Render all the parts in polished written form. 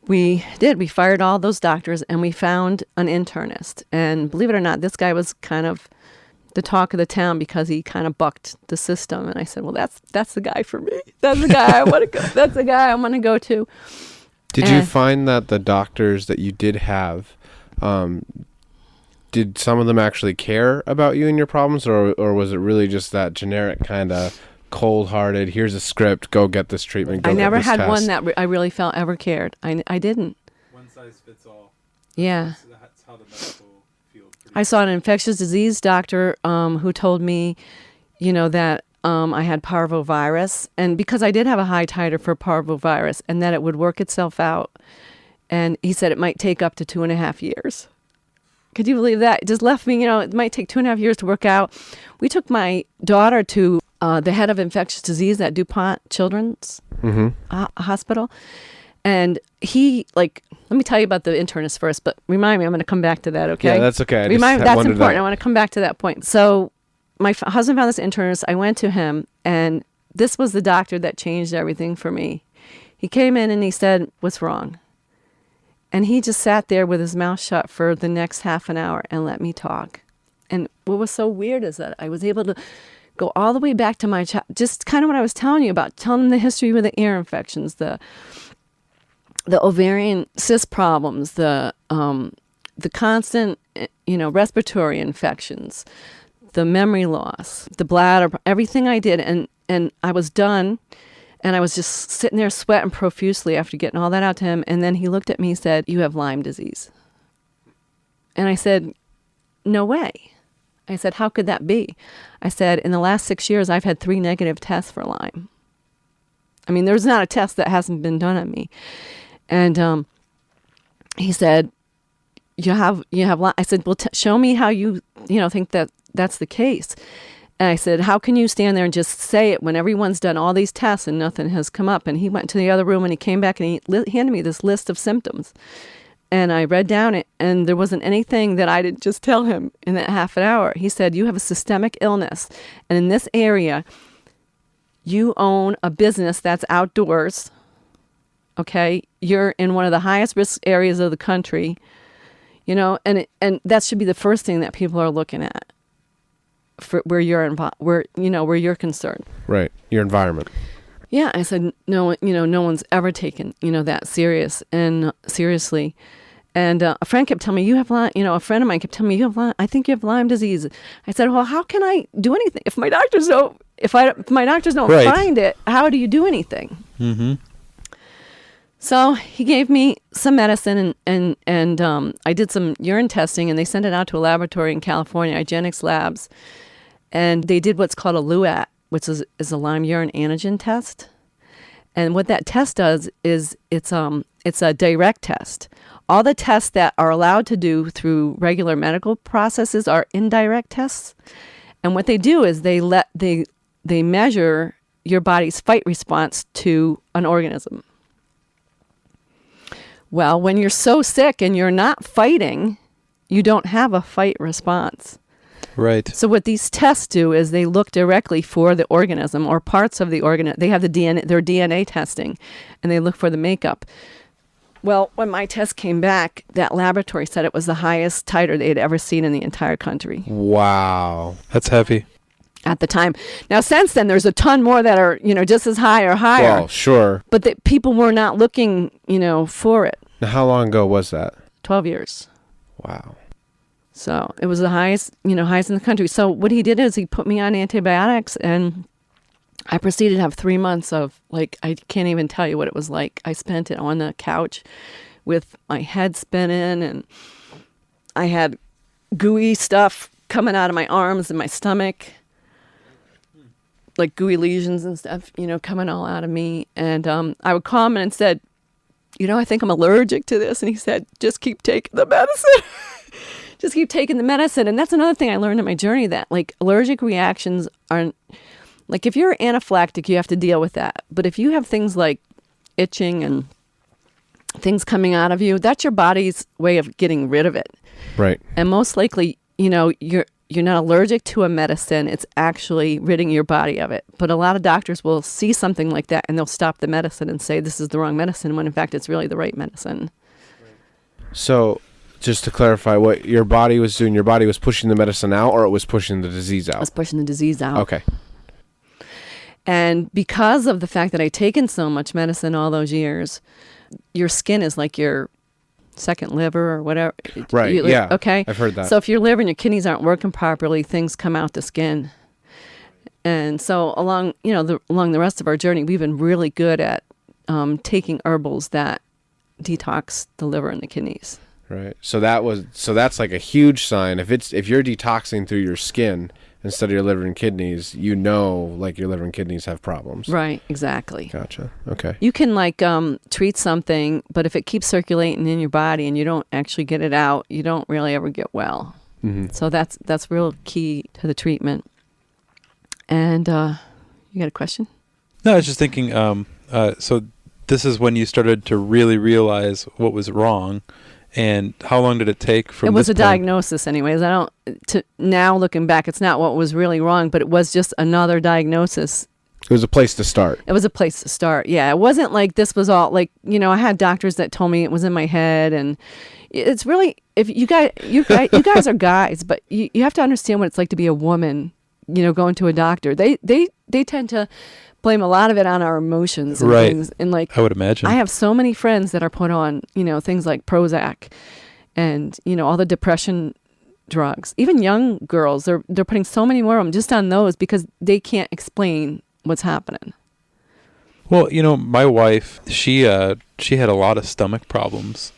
we did. We fired all those doctors and we found an internist. And believe it or not, this guy was kind of the talk of the town because he kind of bucked the system. And I said, well, that's the guy for me. That's the guy I want to go. That's the guy I want to go to. Did you find that the doctors that you did have, did some of them actually care about you and your problems, or was it really just that generic kind of cold-hearted, here's a script, go get this treatment, go I get never this had test? one that I really felt ever cared. I didn't. One size fits all. Yeah. That's how the medical field. I saw an infectious disease doctor who told me, that I had parvovirus, and because I did have a high titer for parvovirus, and that it would work itself out. And he said it might take up to 2.5 years. Could you believe that? It just left me, it might take 2.5 years to work out. We took my daughter to the head of infectious disease at DuPont Children's Hospital. And he, let me tell you about the internist first, but remind me, I'm going to come back to that, okay? Yeah, that's okay. That's important. I want to come back to that point. So my husband found this internist. I went to him, and this was the doctor that changed everything for me. He came in and he said, what's wrong? And he just sat there with his mouth shut for the next half an hour and let me talk. And what was so weird is that I was able to go all the way back to my just kind of what I was telling you about, telling them the history with the ear infections, the ovarian cyst problems, the constant, respiratory infections, the memory loss, the bladder, everything I did. And I was done. And I was just sitting there sweating profusely after getting all that out to him. And then he looked at me and said, you have Lyme disease. And I said, no way. I said, how could that be? I said, in the last 6 years, I've had 3 negative tests for Lyme. I mean, there's not a test that hasn't been done on me. And he said, you have Lyme. I said, well, show me how you think that that's the case. And I said, how can you stand there and just say it when everyone's done all these tests and nothing has come up? And he went to the other room and he came back and he handed me this list of symptoms. And I read down it, and there wasn't anything that I didn't just tell him in that half an hour. He said, you have a systemic illness. And in this area, you own a business that's outdoors. Okay? You're in one of the highest risk areas of the country. And that should be the first thing that people are looking at. For where you're where you're concerned, right? Your environment. Yeah, I said no. No one's ever taken that seriously. And a friend kept telling me, you have Lyme. A friend of mine kept telling me, you have Lyme. I think you have Lyme disease. I said, well, how can I do anything if my doctors don't? If my doctors don't right. find it, how do you do anything? Mm-hmm. So he gave me some medicine, and I did some urine testing, and they sent it out to a laboratory in California, Igenics Labs. And they did what's called a LUAT, which is a Lyme urine antigen test. And what that test does is it's a direct test. All the tests that are allowed to do through regular medical processes are indirect tests. And what they do is they measure your body's fight response to an organism. Well, when you're so sick and you're not fighting, you don't have a fight response. Right. So what these tests do is they look directly for the organism or parts of the organism. They have their DNA testing, and they look for the makeup. Well, when my test came back, that laboratory said it was the highest titer they had ever seen in the entire country. Wow. That's heavy. At the time. Now, since then, there's a ton more that are, just as high or higher. Well, sure. But people were not looking, for it. Now, how long ago was that? 12 years. Wow. So it was the highest in the country. So what he did is he put me on antibiotics, and I proceeded to have 3 months of, I can't even tell you what it was like. I spent it on the couch with my head spinning, and I had gooey stuff coming out of my arms and my stomach, like gooey lesions and stuff, coming all out of me. And I would call him and said, I think I'm allergic to this. And he said, just keep taking the medicine. Just keep taking the medicine. And that's another thing I learned in my journey, that allergic reactions aren't, if you're anaphylactic, you have to deal with that. But if you have things like itching and things coming out of you, that's your body's way of getting rid of it. Right. And most likely, you're not allergic to a medicine. It's actually ridding your body of it. But a lot of doctors will see something like that and they'll stop the medicine and say this is the wrong medicine when in fact it's really the right medicine. So, just to clarify, what your body was doing, your body was pushing the medicine out, or it was pushing the disease I out? was pushing the disease out. Okay. And because of the fact that I'd taken so much medicine all those years, your skin is like your second liver or whatever. Right, yeah. Okay. I've heard that. So if your liver and your kidneys aren't working properly, things come out the skin. And so along the rest of our journey, we've been really good at taking herbals that detox the liver and the kidneys. Right. So that's like a huge sign. If you're detoxing through your skin instead of your liver and kidneys, like your liver and kidneys have problems. Right, exactly. Gotcha. Okay. You can treat something, but if it keeps circulating in your body and you don't actually get it out, you don't really ever get well. Mm-hmm. So that's real key to the treatment. And you got a question? No, I was just thinking, so this is when you started to really realize what was wrong. And how long did it take from It was this a point? diagnosis anyways. Now looking back, it's not what was really wrong, but it was just another diagnosis. It was a place to start. It was a place to start. Yeah. It wasn't like this was all like, I had doctors that told me it was in my head, and it's really, if you guys are guys, but you have to understand what it's like to be a woman, going to a doctor. They tend to blame a lot of it on our emotions and Right. things. And like, I would imagine. I have so many friends that are put on, things like Prozac and, all the depression drugs. Even young girls, they're putting so many more of them just on those because they can't explain what's happening. Well, my wife, she had a lot of stomach problems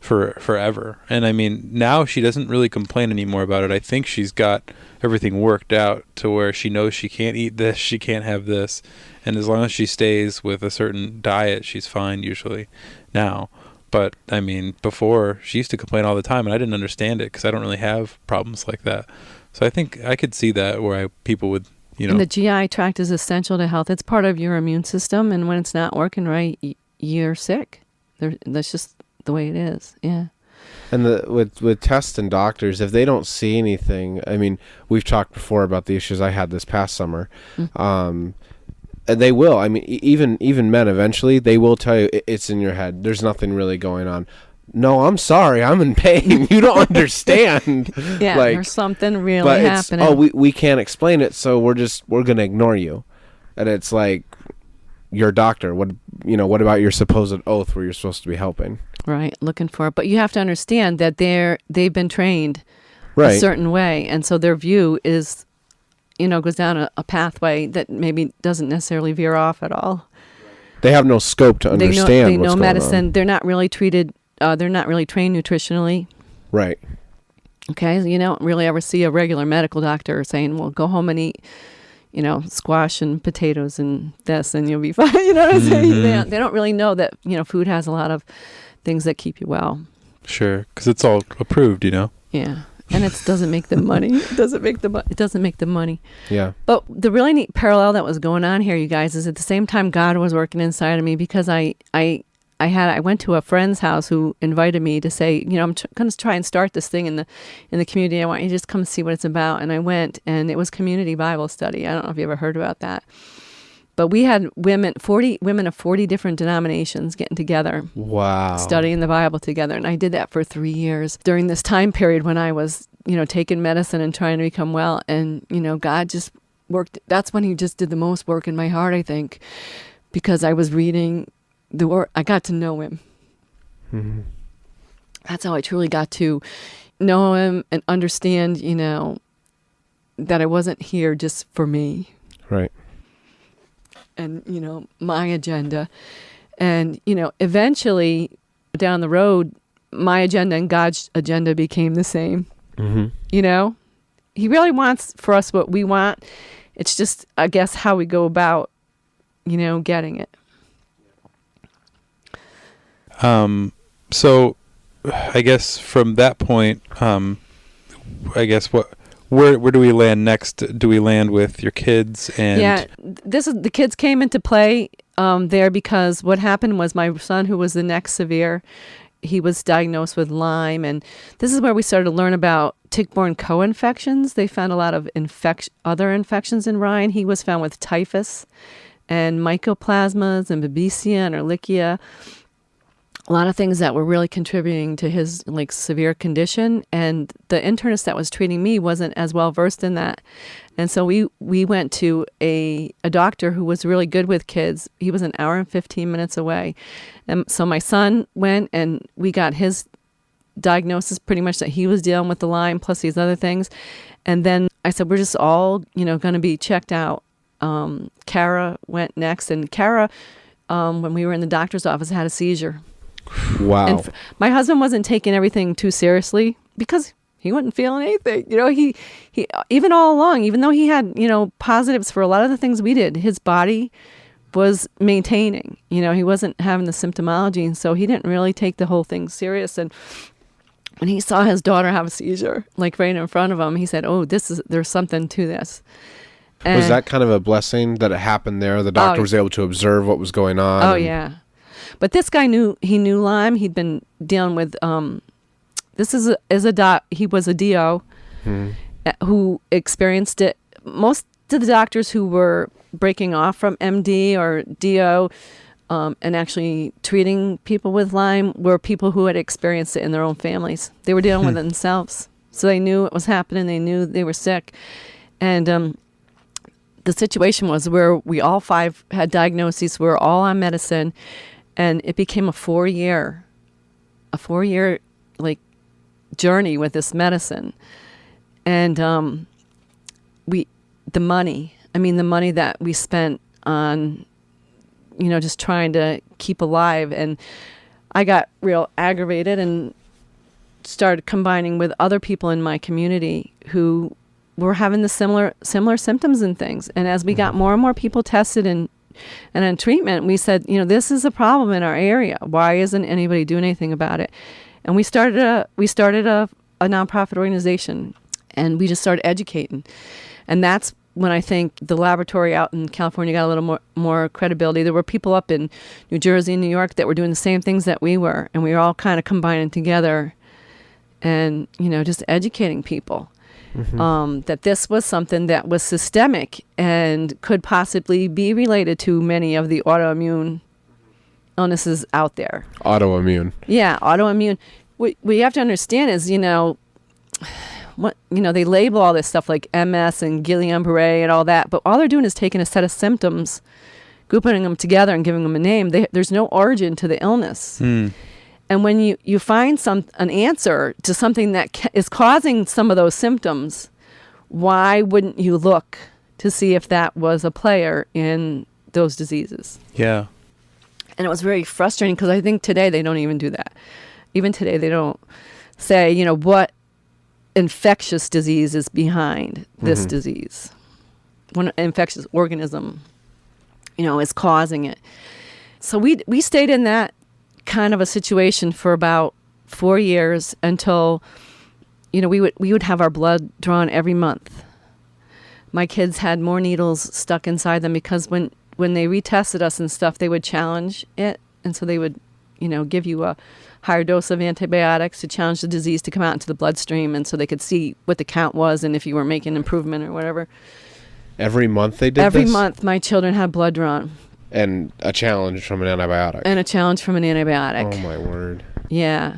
for forever. And I mean, now she doesn't really complain anymore about it. I think she's got everything worked out to where she knows she can't eat this, she can't have this. And as long as she stays with a certain diet, she's fine usually now. But I mean, before she used to complain all the time and I didn't understand it because I don't really have problems like that. So I think I could see that where people would, And the GI tract is essential to health. It's part of your immune system. And when it's not working right, you're sick. That's just the way it is. Yeah. And with tests and doctors, if they don't see anything, I mean, we've talked before about the issues I had this past summer. Mm-hmm. And they will. I mean, even men eventually, they will tell you it's in your head. There's nothing really going on. No, I'm sorry. I'm in pain. You don't understand. Yeah, there's something really happening. Oh, we can't explain it, so we're going to ignore you. And it's like, your doctor, what about your supposed oath where you're supposed to be helping? Right, looking for it. But you have to understand that they've been trained right. a certain way. And so their view is, goes down a pathway that maybe doesn't necessarily veer off at all. They have no scope to understand They know what's medicine. going on. They're not really treated, they're not really trained nutritionally. Right. Okay, you don't really ever see a regular medical doctor saying, well, go home and eat, squash and potatoes and this and you'll be fine. You know what I'm saying? They don't really know that, food has a lot of things that keep you well. Sure, because it's all approved, Yeah, and it doesn't make the money. It doesn't make the money. Yeah. But the really neat parallel that was going on here, you guys, is at the same time God was working inside of me because I went to a friend's house who invited me to say, I'm going to try and start this thing in the community. I want you to just come see what it's about. And I went, and it was community Bible study. I don't know if you ever heard about that. But we had 40 women of 40 different denominations getting together. Wow. Studying the Bible together. And I did that for 3 years during this time period when I was, taking medicine and trying to become well. And, God just worked. That's when he just did the most work in my heart, I think, because I was reading the word. I got to know him. Mm-hmm. That's how I truly got to know him and understand, that I wasn't here just for me. Right. And, my agenda. And, eventually down the road, my agenda and God's agenda became the same. Mm-hmm. He really wants for us what we want. It's just, I guess, how we go about, getting it. So I guess from that point, where do we land next? Do we land with your kids? And yeah, the kids came into play there because what happened was my son, who was the next severe, he was diagnosed with Lyme, and this is where we started to learn about tick-borne co-infections. They found a lot of other infections in Ryan. He was found with typhus and mycoplasmas and Babesia and Ehrlichia. A lot of things that were really contributing to his severe condition, and the internist that was treating me wasn't as well versed in that. And so we went to a doctor who was really good with kids. He was an hour and 15 minutes away. And so my son went, and we got his diagnosis pretty much that he was dealing with the Lyme plus these other things. And then I said, we're just all, going to be checked out. Kara went next, and Kara, when we were in the doctor's office, had a seizure. Wow. And my husband wasn't taking everything too seriously because he wasn't feeling anything. He even all along, even though he had, positives for a lot of the things we did, his body was maintaining. He wasn't having the symptomology, and so he didn't really take the whole thing serious. And when he saw his daughter have a seizure, right in front of him, he said, "Oh, there's something to this." And was that kind of a blessing that it happened there? The doctor was able to observe what was going on? Oh, yeah. But this guy knew Lyme. He'd been dealing with, he was a DO who experienced it. Most of the doctors who were breaking off from MD or DO and actually treating people with Lyme were people who had experienced it in their own families. They were dealing with it themselves. So they knew it was happening. They knew they were sick. And the situation was where we all 5 had diagnoses. We were all on medicine. And it became a 4-year journey with this medicine. And the money that we spent on, just trying to keep alive. And I got real aggravated and started combining with other people in my community who were having the similar symptoms and things. And as we got more and more people tested and in treatment, we said, this is a problem in our area. Why isn't anybody doing anything about it? And we started a nonprofit organization, and we just started educating. And that's when I think the laboratory out in California got a little more credibility. There were people up in New Jersey and New York that were doing the same things that we were, and we were all kind of combining together and, just educating people. That this was something that was systemic and could possibly be related to many of the autoimmune illnesses out there. Autoimmune. Yeah, autoimmune. What you have to understand is, they label all this stuff like MS and Guillain-Barré and all that, but all they're doing is taking a set of symptoms, grouping them together and giving them a name. There's no origin to the illness. And when you find an answer to something that is causing some of those symptoms, why wouldn't you look to see if that was a player in those diseases? Yeah. And it was very frustrating because I think today they don't even do that. Even today they don't say, what infectious disease is behind this disease. What infectious organism, is causing it. So we stayed in that kind of a situation for about 4 years until, we would have our blood drawn every month. My kids had more needles stuck inside them because when they retested us and stuff, they would challenge it. And so they would, give you a higher dose of antibiotics to challenge the disease to come out into the bloodstream. And so they could see what the count was and if you were making improvement or whatever. Every month they did Every this? month my children had blood drawn. And a challenge from an antibiotic. And a challenge from an antibiotic. Oh, my word. Yeah.